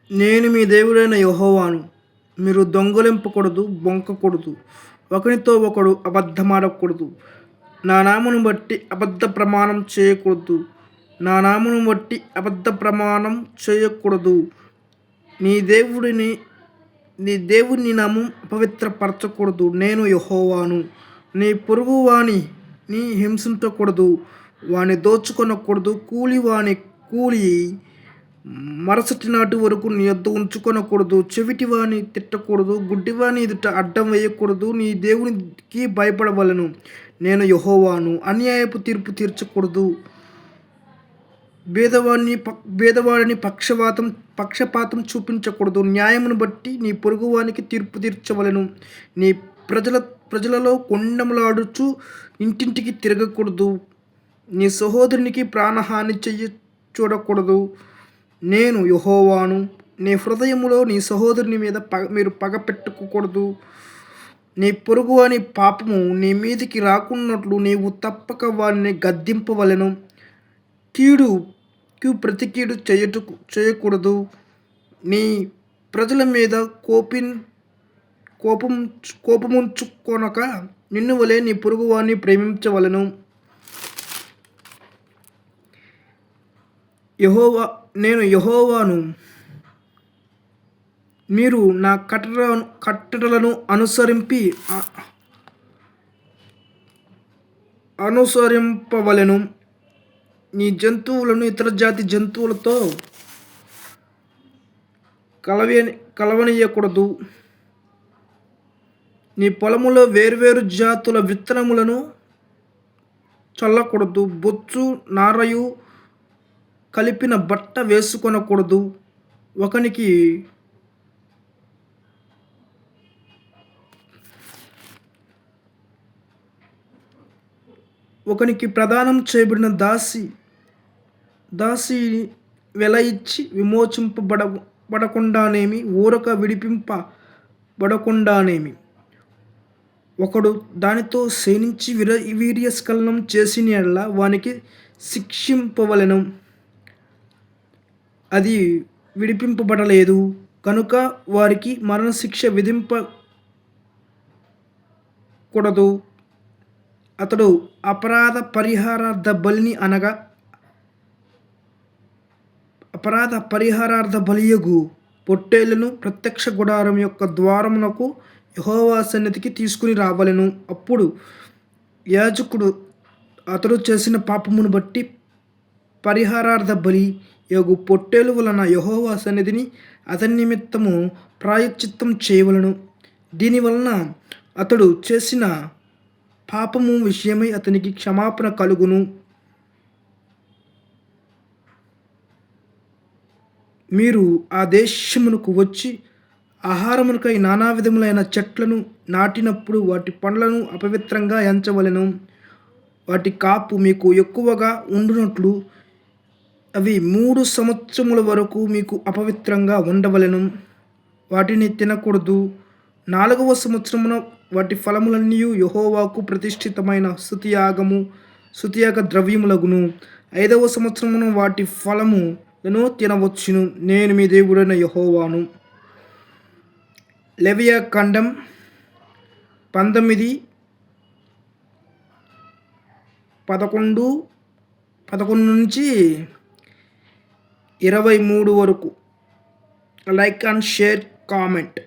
నేను మీ దేవుడైన యెహోవాను. మీరు దొంగిలింపకూడదు, బొంకకూడదు, ఒకనితో ఒకడు అబద్ధమాడకూడదు, నా నామమును బట్టి అబద్ధ ప్రమాణం చేయకూడదు. నా నామమును బట్టి అబద్ధ ప్రమాణం చేయకూడదు. నీ దేవుడిని నీ దేవుని నామం అపవిత్రపరచకూడదు. నేను యెహోవాను. నీ పొరుగువానిని హింసించకూడదు, వాని దోచుకొనకూడదు. కూలి వాని కూలి మరుసటి నాటి వరకు నీ యొద్ద ఉంచుకొనకూడదు. చెవిటివాని తిట్టకూడదు, గుడ్డివాని ఎదుట అడ్డం వేయకూడదు. నీ దేవునికి భయపడవలెను. నేను యెహోవాను. అన్యాయపు తీర్పు తీర్చకూడదు. భేదవాడిని పక్షపాతం చూపించకూడదు. న్యాయమును బట్టి నీ పొరుగువానికి తీర్పు తీర్చవలెను. నీ ప్రజలలో కొండములాడుచు ఇంటింటికి తిరగకూడదు. నీ సహోదరునికి ప్రాణహాని చూడకూడదు. నేను యెహోవాను. నీ హృదయములో నీ సహోదరుని మీద మీరు పగ పెట్టుకోకూడదు. నీ పొరుగువాని పాపము నీ మీదికి రాకున్నట్లు నీవు తప్పక వారిని గద్దింపవలెను. కీడుకు ప్రతి కీడు చేయకూడదు. నీ ప్రజల మీద కోపముంచుకొనక నిన్ను వలె నీ పొరుగువాని ప్రేమించవలెను. నేను యెహోవాను. మీరు నా కట్టడలను అనుసరింపవలెను. నీ జంతువులను ఇతర జాతి జంతువులతో కలవనీయకూడదు. నీ పొలములో వేర్వేరు జాతుల విత్తనములను చల్లకూడదు. బొచ్చు నారయు కలిపిన బట్ట వేసుకొనకూడదు. ఒకనికి ప్రదానం చేయబడిన దాసి వెల ఇచ్చి విమోచింపబడకుండానేమి, ఊరక విడిపింపబడకుండానేమి ఒకడు దానితో శయనించి వీర్యస్ఖలనం చేసిన యెడల వానికి శిక్షింపవలెను. అది విడిపింపబడలేదు కనుక వారికి మరణశిక్ష విధింపకూడదు. అతడు అపరాధ పరిహారార్థ బలియగు పొట్టేలును ప్రత్యక్ష గుడారం యొక్క ద్వారమునకు యెహోవా సన్నిధికి తీసుకుని రావలెను. అప్పుడు యాజకుడు అతడు చేసిన పాపమును బట్టి పరిహారార్థ బలి యగు పొట్టేలు వలన యెహోవా సన్నిధిని అతని నిమిత్తము ప్రాయశ్చిత్తం చేయవలెను. దీనివలన అతడు చేసిన పాపము విషయమై అతనికి క్షమాపణ కలుగును. మీరు ఆ దేశమునకు వచ్చి ఆహారమునకై నానా విధములైన చెట్లను నాటినప్పుడు వాటి పండ్లను అపవిత్రంగా ఎంచవలెను. వాటి కాపు మీకు ఎక్కువగా ఉండునట్లు అవి 3 సంవత్సరముల వరకు మీకు అపవిత్రంగా ఉండవలెను. వాటిని తినకూడదు. 4వ సంవత్సరమున వాటి ఫలములన్నీ యెహోవాకు ప్రతిష్ఠితమైన స్తుతియాగ ద్రవ్యములగును. 5వ సంవత్సరమున వాటి ఫలములను తినవచ్చును. నేను మీ దేవుడైన యెహోవాను. లేవియాకాండం 19:11-23 వరకు. Like and share, comment.